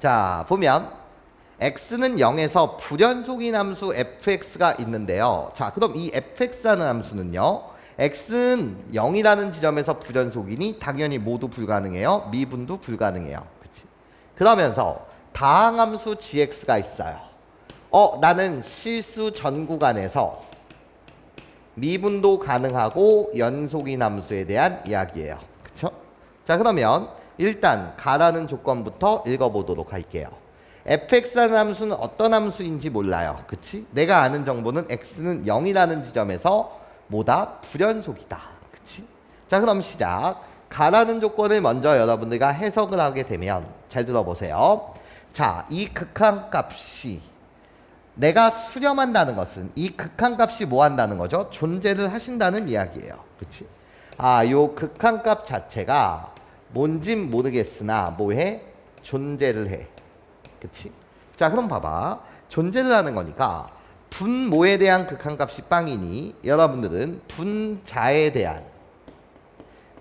자, 보면 x는 0에서 불연속인 함수 fx가 있는데요. 자, 그럼 이 fx라는 함수는요. x는 0이라는 지점에서 불연속이니 당연히 모두 불가능해요. 미분도 불가능해요. 그치? 그러면서 다항함수 gx가 있어요. 나는 실수 전 구간에서 미분도 가능하고 연속인 함수에 대한 이야기예요. 그쵸? 자, 그러면 일단 가라는 조건부터 읽어보도록 할게요. fx라는 함수는 어떤 함수인지 몰라요. 그치? 내가 아는 정보는 x는 0이라는 지점에서 뭐다? 불연속이다. 그치? 자, 그럼 시작. 가라는 조건을 먼저 여러분들과 해석을 하게 되면 잘 들어보세요. 자, 이 극한값이 내가 수렴한다는 것은 이 극한값이 뭐 한다는 거죠? 존재를 하신다는 이야기예요. 그치? 요 극한값 자체가 뭔진 모르겠으나 뭐해? 존재를 해. 그치? 자, 그럼 봐봐. 존재를 하는 거니까 분모에 대한 극한값이 빵이니 여러분들은 분자에 대한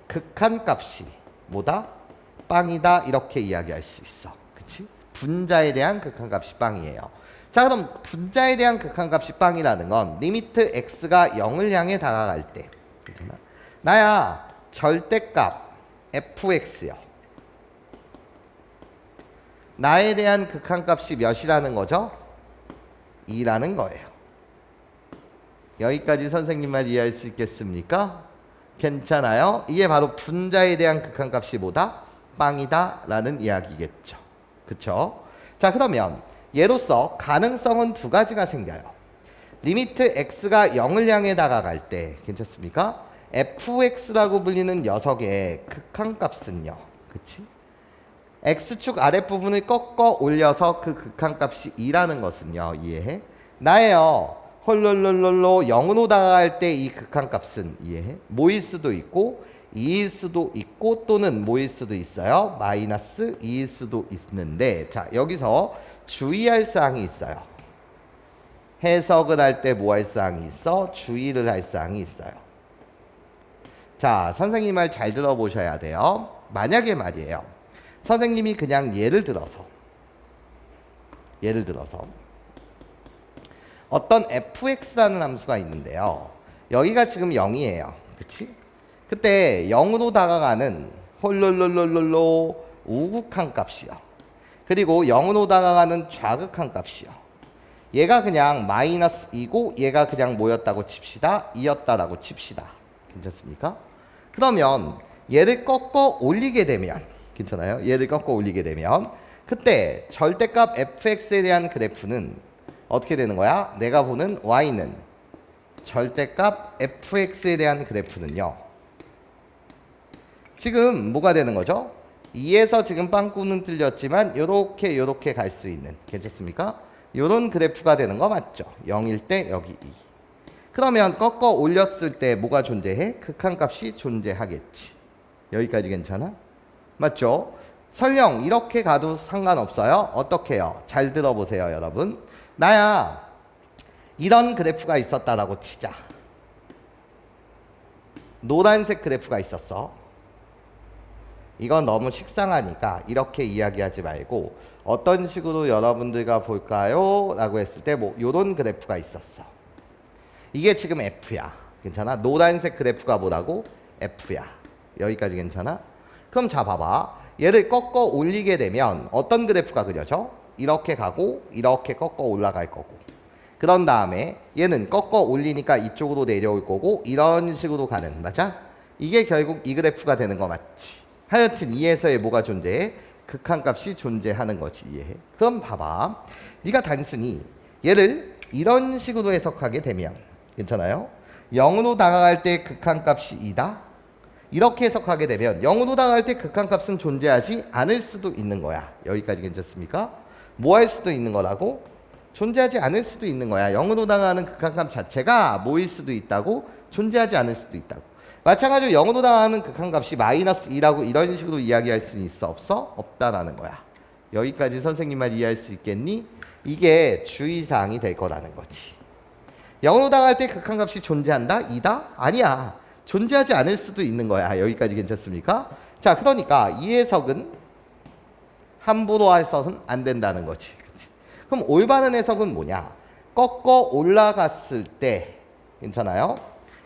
극한값이 뭐다? 빵이다 이렇게 이야기할 수 있어. 그치? 분자에 대한 극한값이 빵이에요. 자, 그럼 분자에 대한 극한값이 빵이라는 건 리미트 x가 0을 향해 다가갈 때 괜찮아? 나야 절대값 fx요. 나에 대한 극한값이 몇이라는 거죠? 2라는 거예요. 여기까지 선생님 말 이해할 수 있겠습니까? 괜찮아요? 이게 바로 분자에 대한 극한값이 뭐다? 빵이다 라는 이야기겠죠. 그쵸? 자, 그러면 예로서 가능성은 두 가지가 생겨요. 리미트 x가 0을 향해 다가갈 때 괜찮습니까? fx라고 불리는 녀석의 극한값은요. 그치? x축 아랫부분을 꺾어 올려서 그 극한값이 2라는 것은요. 이해해? 나예요. 홀롤롤롤로 0으로 다가갈 때 이 극한값은 이해해? 뭐일 수도 있고 2일 수도 있고 또는 뭐일 수도 있어요. 마이너스 2일 수도 있는데 자, 여기서 주의할 사항이 있어요. 해석을 할 때 뭐 할 사항이 있어? 주의를 할 사항이 있어요. 자, 선생님 말 잘 들어보셔야 돼요. 만약에 말이에요. 선생님이 그냥 예를 들어서 어떤 fx라는 함수가 있는데요. 여기가 지금 0이에요. 그치? 그때 0으로 다가가는 홀롤롤롤롤로 우극한 값이요. 그리고 0으로 다가가는 좌극한 값이요. 얘가 그냥 마이너스 2고 얘가 그냥 뭐였다고 칩시다. 2였다라고 칩시다. 괜찮습니까? 그러면 얘를 꺾어 올리게 되면 괜찮아요? 얘를 꺾어 올리게 되면 그때 절대값 fx에 대한 그래프는 어떻게 되는 거야? 내가 보는 y는 절대값 fx에 대한 그래프는요. 지금 뭐가 되는 거죠? 2에서 지금 빵꾸는 뚫렸지만 요렇게 갈 수 있는 괜찮습니까? 요런 그래프가 되는 거 맞죠? 0일 때 여기 2. 그러면 꺾어 올렸을 때 뭐가 존재해? 극한값이 존재하겠지. 여기까지 괜찮아? 맞죠? 설령 이렇게 가도 상관없어요. 어떻게 해요? 잘 들어보세요, 여러분. 나야 이런 그래프가 있었다라고 치자. 노란색 그래프가 있었어. 이건 너무 식상하니까 이렇게 이야기하지 말고 어떤 식으로 여러분들과 볼까요? 라고 했을 때 뭐 요런 그래프가 있었어. 이게 지금 F야. 괜찮아? 노란색 그래프가 뭐라고? F야. 여기까지 괜찮아? 그럼 자 봐봐. 얘를 꺾어 올리게 되면 어떤 그래프가 그려져? 이렇게 가고 이렇게 꺾어 올라갈 거고 그런 다음에 얘는 꺾어 올리니까 이쪽으로 내려올 거고 이런 식으로 가는 맞아? 이게 결국 이 그래프가 되는 거 맞지? 하여튼 2에서의 뭐가 존재해? 극한값이 존재하는 거지. 이해해? 그럼 봐봐. 네가 단순히 얘를 이런 식으로 해석하게 되면 괜찮아요? 0으로 다가갈 때 극한값이 2다? 이렇게 해석하게 되면 0으로 다가갈 때 극한값은 존재하지 않을 수도 있는 거야. 여기까지 괜찮습니까? 뭐 할 수도 있는 거라고? 존재하지 않을 수도 있는 거야. 0으로 다가가는 극한값 자체가 뭐일 수도 있다고? 존재하지 않을 수도 있다고. 마찬가지로 0으로 다가가는 극한값이 마이너스 2라고 이런 식으로 이야기할 수 있어? 없어? 없다라는 거야. 여기까지 선생님 말 이해할 수 있겠니? 이게 주의사항이 될 거라는 거지. 0으로 다가갈 때 극한값이 존재한다? 2다? 아니야. 존재하지 않을 수도 있는 거야. 여기까지 괜찮습니까? 자, 그러니까 이 해석은 함부로 해서는 안 된다는 거지. 그치? 그럼 올바른 해석은 뭐냐? 꺾어 올라갔을 때 괜찮아요?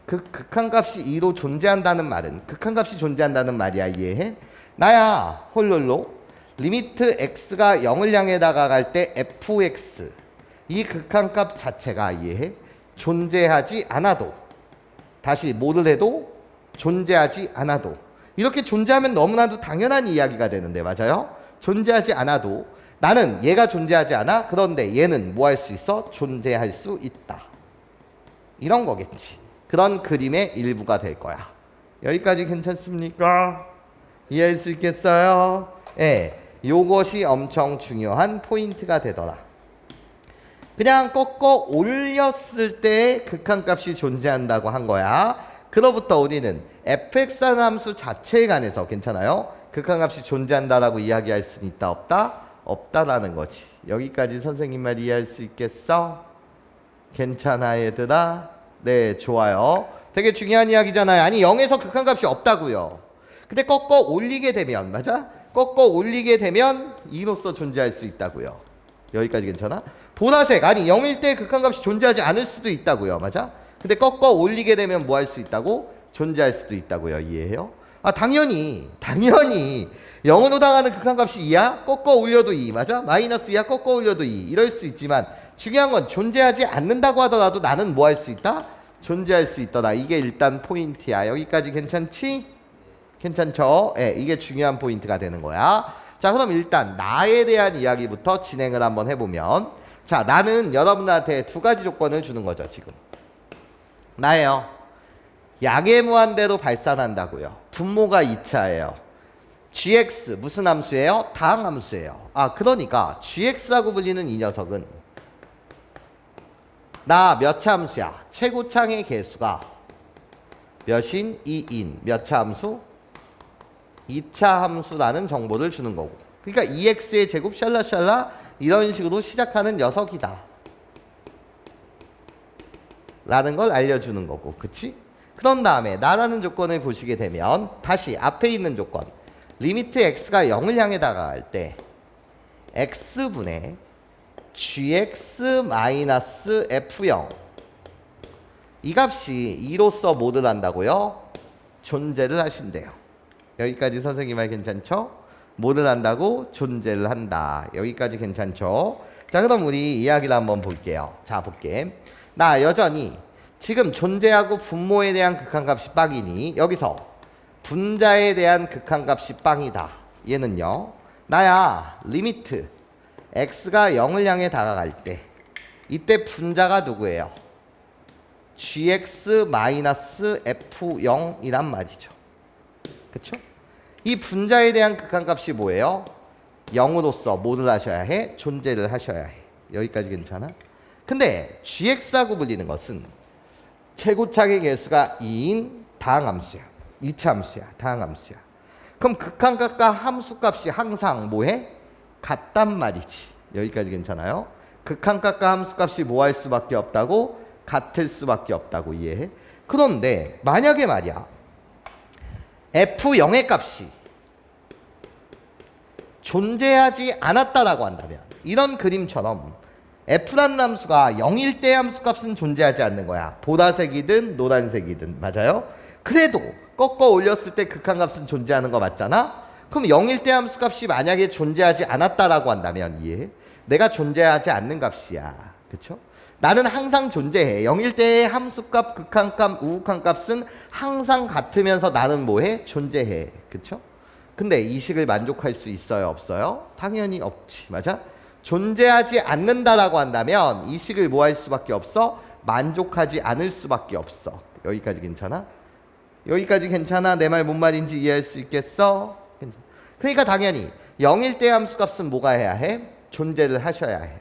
그 극한값이 2로 존재한다는 말은 극한값이 존재한다는 말이야. 이해해? 나야 홀롤로 리미트 x가 0을 향해 다가갈 때 fx 이 극한값 자체가 이해해? 존재하지 않아도 다시 뭐를 해도 존재하지 않아도 이렇게 존재하면 너무나도 당연한 이야기가 되는데 맞아요? 존재하지 않아도 나는 얘가 존재하지 않아. 그런데 얘는 뭐 할 수 있어? 존재할 수 있다. 이런 거겠지. 그런 그림의 일부가 될 거야. 여기까지 괜찮습니까? 이해할 수 있겠어요? 예, 요것이 엄청 중요한 포인트가 되더라. 그냥 꺾어 올렸을 때 극한값이 존재한다고 한 거야. 그로부터 우리는 fx라는 함수 자체에 관해서 괜찮아요? 극한값이 존재한다라고 이야기할 수는 있다 없다? 없다라는 거지. 여기까지 선생님 말 이해할 수 있겠어? 괜찮아 얘들아? 네, 좋아요. 되게 중요한 이야기잖아요. 아니 0에서 극한값이 없다고요. 근데 꺾어 올리게 되면 맞아? 꺾어 올리게 되면 2로서 존재할 수 있다고요. 여기까지 괜찮아? 보라색 아니 0일 때 극한값이 존재하지 않을 수도 있다고요. 맞아? 근데 꺾어 올리게 되면 뭐 할 수 있다고? 존재할 수도 있다고요. 이해해요? 아 당연히 0으로 당하는 극한값이 2야? 꺾어 올려도 2 맞아? 마이너스 2야? 꺾어 올려도 2 이럴 수 있지만 중요한 건 존재하지 않는다고 하더라도 나는 뭐 할 수 있다? 존재할 수 있더라. 이게 일단 포인트야. 여기까지 괜찮지? 괜찮죠? 예, 이게 중요한 포인트가 되는 거야. 자, 그럼 일단 나에 대한 이야기부터 진행을 한번 해보면 자, 나는 여러분들한테 두 가지 조건을 주는 거죠. 지금 나예요. 약의 무한대로 발산한다고요. 분모가 2차예요. gx 무슨 함수예요? 다항함수예요. 아, 그러니까 gx라고 불리는 이 녀석은 나 몇 차 함수야? 최고창의 개수가 몇인? 2인 몇 차 함수? 2차 함수라는 정보를 주는 거고 그러니까 2x의 제곱 샬라샬라 이런 식으로 시작하는 녀석이다 라는 걸 알려주는 거고 그치? 그런 다음에 나라는 조건을 보시게 되면 다시 앞에 있는 조건 리미트 x가 0을 향해 다가갈 때 x분의 gx-f0 이 값이 2로서 뭐를 한다고요? 존재를 하신대요. 여기까지 선생님 말 괜찮죠? 뭐를 한다고? 존재를 한다. 여기까지 괜찮죠? 자 그럼 우리 이야기를 한번 볼게요. 자 볼게. 나 여전히 지금 존재하고 분모에 대한 극한값이 빵이니 여기서 분자에 대한 극한값이 빵이다. 얘는요. 나야 리미트 x가 0을 향해 다가갈 때 이때 분자가 누구예요? gx-f0이란 말이죠. 그쵸? 이 분자에 대한 극한값이 뭐예요? 0으로서 뭐를 하셔야 해? 존재를 하셔야 해. 여기까지 괜찮아? 근데 gx라고 불리는 것은 최고창의 개수가 2인 다항함수야. 2차 함수야. 다항함수야. 그럼 극한값과 함수값이 항상 뭐해? 같단 말이지. 여기까지 괜찮아요? 극한값과 함수값이 뭐 할 수밖에 없다고? 같을 수밖에 없다고 이해해? 그런데 만약에 말이야 f0의 값이 존재하지 않았다라고 한다면 이런 그림처럼 f라는 함수가 0일 때 함수값은 존재하지 않는 거야. 보라색이든 노란색이든 맞아요? 그래도 꺾어 올렸을 때 극한값은 존재하는 거 맞잖아? 그럼 0일 때 함수값이 만약에 존재하지 않았다라고 한다면 이해해? 내가 존재하지 않는 값이야. 그쵸? 나는 항상 존재해. 0일 때의 함수값, 극한값, 우극한값은 항상 같으면서 나는 뭐해? 존재해. 그쵸? 근데 이 식을 만족할 수 있어요? 없어요? 당연히 없지. 맞아? 존재하지 않는다라고 한다면 이 식을 뭐 할 수밖에 없어? 만족하지 않을 수밖에 없어. 여기까지 괜찮아? 여기까지 괜찮아? 내 말 뭔 말인지 이해할 수 있겠어? 그러니까 당연히 0일 때 함수값은 뭐가 해야 해? 존재를 하셔야 해.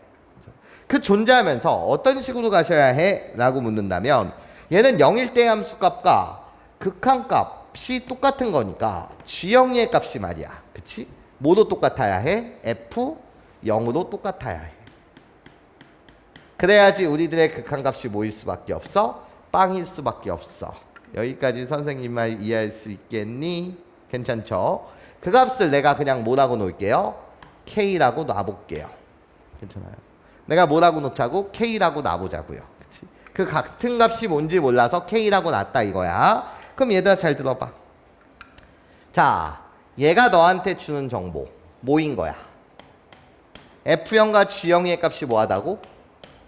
그 존재하면서 어떤 식으로 가셔야 해? 라고 묻는다면 얘는 0일 때 함수값과 극한값이 똑같은 거니까 G0의 값이 말이야. 그치? 뭐도 똑같아야 해? F 0으로 똑같아야 해. 그래야지 우리들의 극한값이 뭐일 수밖에 없어? 빵일 수밖에 없어. 여기까지 선생님 말 이해할 수 있겠니? 괜찮죠? 그 값을 내가 그냥 뭐라고 놓을게요? K라고 놔볼게요. 괜찮아요? 내가 뭐라고 놓자고? K라고 놔보자고요. 그치? 그 같은 값이 뭔지 몰라서 K라고 놨다 이거야. 그럼 얘들아 잘 들어봐. 자, 얘가 너한테 주는 정보 뭐인 거야? F형과 G형의 값이 뭐하다고?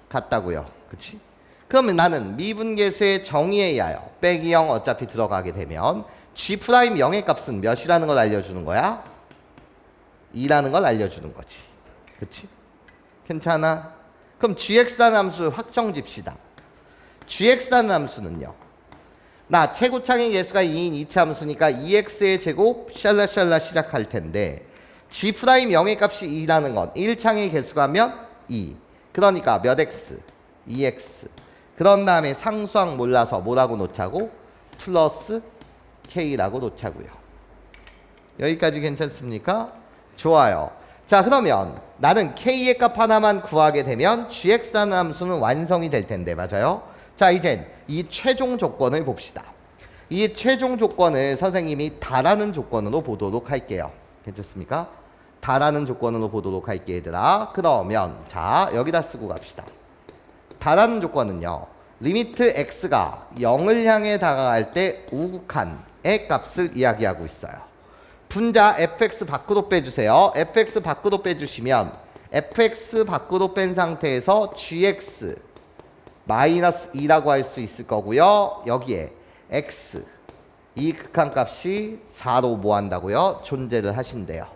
같다고요. 그치? 그러면 나는 미분계수의 정의에 의하여 빼기 0 어차피 들어가게 되면 G'0의 값은 몇이라는 걸 알려주는 거야? 2라는 걸 알려주는 거지. 그치? 괜찮아? 그럼 gx라는 함수 확정 집시다. gx라는 함수는요. 나 최고창의 개수가 2인 2차 함수니까 2x의 제곱 샬라샬라 시작할 텐데 G'0의 값이 2라는 건 1창의 개수가 몇? 2. 그러니까 몇 x? 2x. 그런 다음에 상수항 몰라서 뭐라고 놓자고? 플러스 k라고 놓자고요. 여기까지 괜찮습니까? 좋아요. 자, 그러면 나는 k의 값 하나만 구하게 되면 gx라는 함수는 완성이 될 텐데 맞아요? 자, 이젠 이 최종 조건을 봅시다. 이 최종 조건을 선생님이 다라는 조건으로 보도록 할게요. 괜찮습니까? 다라는 조건으로 보도록 할게 얘들아. 그러면 자, 여기다 쓰고 갑시다. 다라는 조건은요. 리미트 x가 0을 향해 다가갈 때 우극한의 값을 이야기하고 있어요. 분자 fx 밖으로 빼주세요. fx 밖으로 빼주시면 fx 밖으로 뺀 상태에서 gx 마이너스 2라고 할 수 있을 거고요. 여기에 x 이 극한값이 4로 뭐 한다고요? 존재를 하신대요.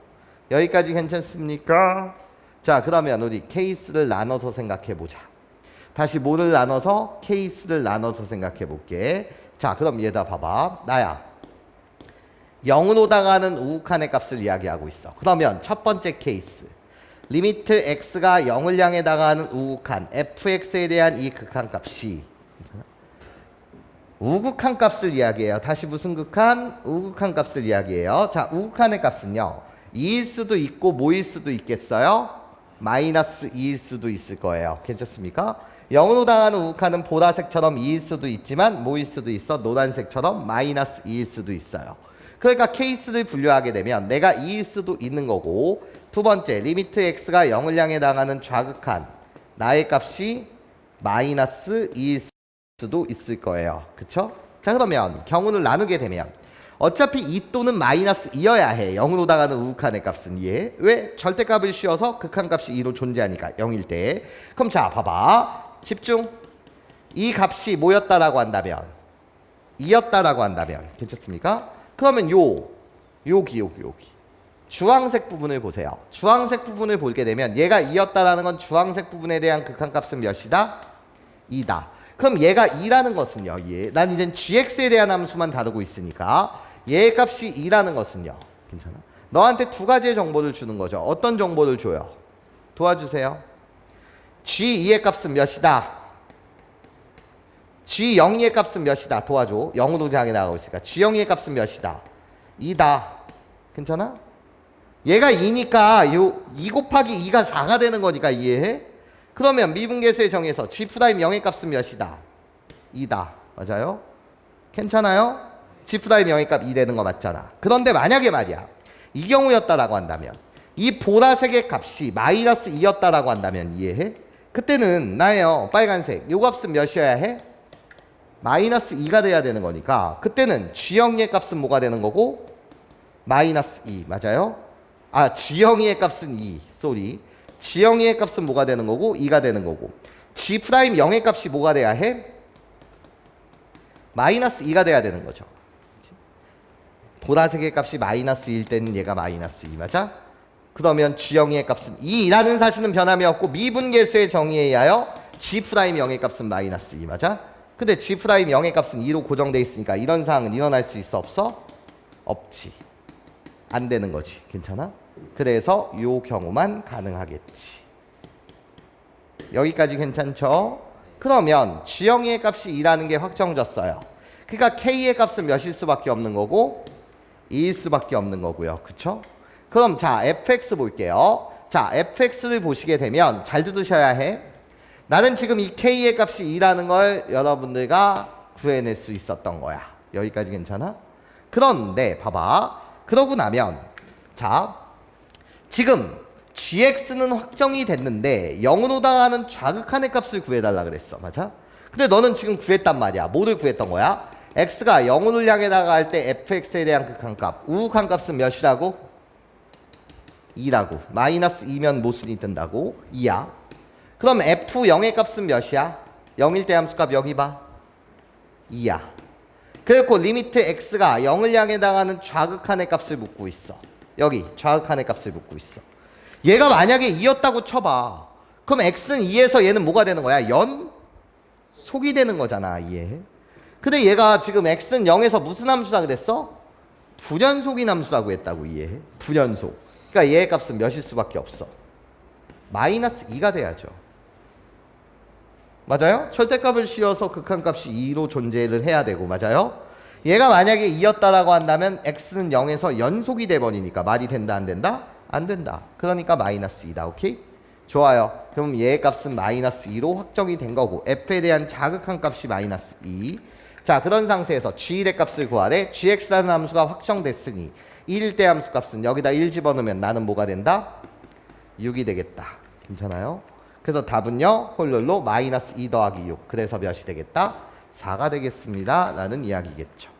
여기까지 괜찮습니까? 자, 그러면 우리 케이스를 나눠서 생각해 보자. 다시 뭐를 나눠서? 케이스를 나눠서 생각해 볼게. 자, 그럼 얘다 봐봐. 나야 0으로 다가가는 우극한의 값을 이야기하고 있어. 그러면 첫 번째 케이스 리미트 x가 0을 향해 다가가는 우극한 fx에 대한 이 극한값이 우극한 값을 이야기해요. 다시 무슨 극한? 우극한 값을 이야기해요. 자, 우극한의 값은요 2일 수도 있고 뭐일 수도 있겠어요? 마이너스 2일 수도 있을 거예요. 괜찮습니까? 0으로 다가가는 우극한은 보라색처럼 2일 수도 있지만 뭐일 수도 있어? 노란색처럼 마이너스 2일 수도 있어요. 그러니까 케이스를 분류하게 되면 내가 2일 수도 있는 거고, 두 번째 리미트 x가 0을 향해 나가는 좌극한 나의 값이 마이너스 2일 수도 있을 거예요. 그쵸? 자, 그러면 경우를 나누게 되면 어차피 2 또는 마이너스 2여야 해. 0으로 나가는 우극한의 값은 이해. 왜? 절대값을 씌워서 극한값이 2로 존재하니까 0일 때. 그럼 자, 봐봐. 집중. 이 값이 뭐였다라고 한다면 2였다라고 한다면 괜찮습니까? 그러면 여기 주황색 부분을 보세요. 주황색 부분을 보게 되면 얘가 2였다라는 건 주황색 부분에 대한 극한값은 몇이다? 2다. 그럼 얘가 2라는 것은요. 난 이젠 gx에 대한 함수만 다루고 있으니까 얘 값이 2라는 것은요. 괜찮아? 너한테 두 가지의 정보를 주는 거죠. 어떤 정보를 줘요? 도와주세요. g2의 값은 몇이다? g02의 값은 몇이다? 도와줘. 0으로 향해 나가고 있으니까 g02의 값은 몇이다? 2다. 괜찮아? 얘가 2니까 2 곱하기 2가 4가 되는 거니까 이해해? 그러면 미분계수의 정의에서 g'0의 값은 몇이다? 2다. 맞아요? 괜찮아요? g'0의 값 2 되는 거 맞잖아. 그런데 만약에 말이야 이 경우였다라고 한다면 이 보라색의 값이 마이너스 2였다라고 한다면 이해해? 그때는 나예요 빨간색 요 값은 몇이어야 해? 마이너스 2가 돼야 되는 거니까 그때는 g0의 값은 뭐가 되는 거고? 마이너스 2 맞아요? 아 g0의 값은 2 쏘리 g0의 값은 뭐가 되는 거고? 2가 되는 거고 g'0의 값이 뭐가 돼야 해? 마이너스 2가 돼야 되는 거죠. 보라색의 값이 마이너스 2일 때는 얘가 마이너스 2 맞아? 그러면 g0의 값은 2라는 사실은 변함이 없고 미분계수의 정의에 의하여 g'0의 값은 마이너스 2 맞아? 근데 g'0의 값은 2로 고정돼 있으니까 이런 사항은 일어날 수 있어 없어? 없지. 안 되는 거지. 괜찮아? 그래서 요 경우만 가능하겠지. 여기까지 괜찮죠? 그러면 g0의 값이 2라는 게 확정졌어요. 그러니까 k의 값은 몇일 수밖에 없는 거고 2일 수밖에 없는 거고요. 그쵸? 그럼 자 fx 볼게요. 자 fx를 보시게 되면 잘 들으셔야 해. 나는 지금 이 k의 값이 2라는 걸 여러분들과 구해낼 수 있었던 거야. 여기까지 괜찮아? 그런데 봐봐. 그러고 나면 자 지금 gx는 확정이 됐는데 0으로 당하는 좌극한의 값을 구해달라 그랬어. 맞아? 근데 너는 지금 구했단 말이야. 뭐를 구했던 거야? x가 0으로 향해 나갈 때 fx에 대한 극한값. 우극한 값은 몇이라고? 2라고. 마이너스 2면 모순이 뜬다고. 2야. 그럼 f0의 값은 몇이야? 0일 때 함수값 여기 봐. 2야. 그리고 리미트 x가 0을 향해 나가는 좌극한의 값을 묻고 있어. 여기 좌극한의 값을 묻고 있어. 얘가 만약에 2였다고 쳐봐. 그럼 x는 2에서 얘는 뭐가 되는 거야? 연속이 되는 거잖아. 이해? 근데 얘가 지금 x는 0에서 무슨 함수라 그랬어? 불연속인 함수라고 했다고. 이해해? 불연속. 그러니까 얘의 값은 몇일 수밖에 없어? 마이너스 2가 돼야죠. 맞아요? 절대값을 씌워서 극한값이 2로 존재를 해야 되고. 맞아요? 얘가 만약에 2였다라고 한다면 x는 0에서 연속이 돼버리니까 말이 된다 안 된다? 안 된다. 그러니까 마이너스 2다. 오케이? 좋아요. 그럼 얘의 값은 마이너스 2로 확정이 된 거고 f에 대한 자극한 값이 마이너스 2. 자, 그런 상태에서 g의 값을 구하래. gx라는 함수가 확정됐으니 1대 함수 값은 여기다 1 집어넣으면 나는 뭐가 된다? 6이 되겠다. 괜찮아요? 그래서 답은요. 홀룰로 마이너스 2 더하기 6. 그래서 몇이 되겠다? 4가 되겠습니다. 라는 이야기겠죠.